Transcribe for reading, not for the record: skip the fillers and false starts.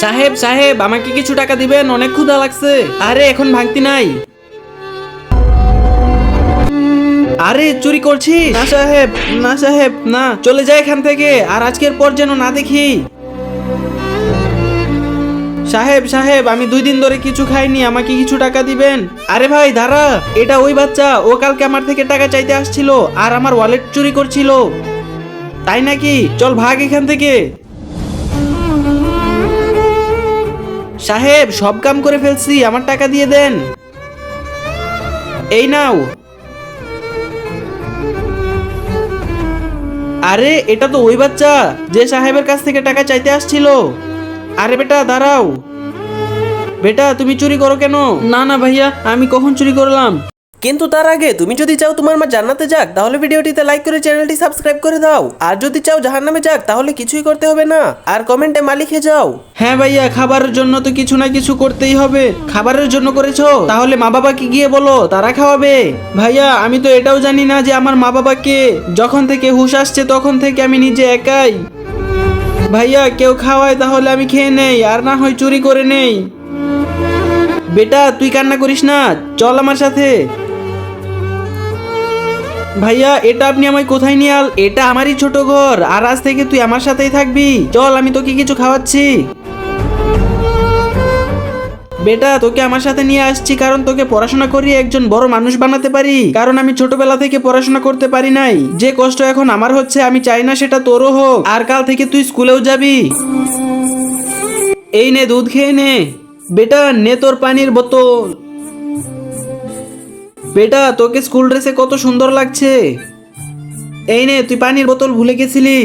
সাহেব সাহেব আমাকে কিছু টাকা দিবেন, অনেক ক্ষুধা লাগছে। আরে এখন ভাঙতি নাই। আরে চুরি করছিস? না সাহেব, না সাহেব, না, চলে যাই এখান থেকে, আর আজকের পর যেন না দেখি। সাহেব সাহেব আমি 2 দিন ধরে কিছু খাইনি, আমাকে কিছু টাকা দিবেন। আরে ভাই দাঁড়া, এটা ওই বাচ্চা, ও কালকে আমার থেকে টাকা চাইতে আসছিল আর আমার ওয়ালেট চুরি করছিল। তাই নাকি? চল ভাগ এখান থেকে। সাহেব সব কাম করে ফেলছি, আমার টাকা দিয়ে দেন। এই নাও। আরে এটা তো ওই বাচ্চা যে সাহেবের কাছ থেকে টাকা চাইতে আসছিল। আরে বেটা দাঁড়াও। বেটা তুমি চুরি করো কেন? না না ভাইয়া, আমি কখন চুরি করলাম? কিন্তু তার আগে তুমি যদি চাও তোমার মা জান্নাতে যাক তাহলে ভিডিওটিতে লাইক করে চ্যানেলটি সাবস্ক্রাইব করে দাও, আর যদি চাও জাহান্নামে যাক তাহলে কিছুই করতে হবে না, আর কমেন্টে মা লিখে যাও। হ্যাঁ ভাইয়া, খাবারের জন্য তো কিছু না কিছু করতেই হবে। খাবারের জন্য করেছো, তাহলে মা বাবাকে গিয়ে বলো, তারা খাওয়াবে। ভাইয়া আমি তো এটাও জানি না যে আমার মা বাবাকে। যখন থেকে হুঁশ আসছে তখন থেকে আমি নিজে একাই। ভাইয়া কেউ খাওয়ায় তাহলে আমি খেয়ে নেই, আর না হয় চুরি করে নেই। বেটা তুই কান্না করিস না, চল আমার সাথে। ভাইয়া এটা আপনি আমায় কোথায় নিয়ে এটা আমারই ছোট ঘর, আর আজ থেকে তুই আমার সাথেই থাকবি। চল আমি তোকে কিছু খাওয়াচ্ছি। বেটা তোকে আমার সাথে নিয়ে আসছি কারণ তোকে পড়াশোনা করিয়ে একজন বড় মানুষ বানাতে পারি। কারণ আমি ছোটবেলা থেকে পড়াশোনা করতে পারি নাই, যে কষ্ট এখন আমার হচ্ছে আমি চাই না সেটা তোরও হোক। আর কাল থেকে তুই স্কুলেও যাবি। এই নে দুধ খেয়ে নে। বেটা নে তোর পানির বোতল। বেটা তোকে স্কুল ড্রেসে কত সুন্দর লাগছে। এই নে তুই পানির বোতল ভুলে গেছিলি।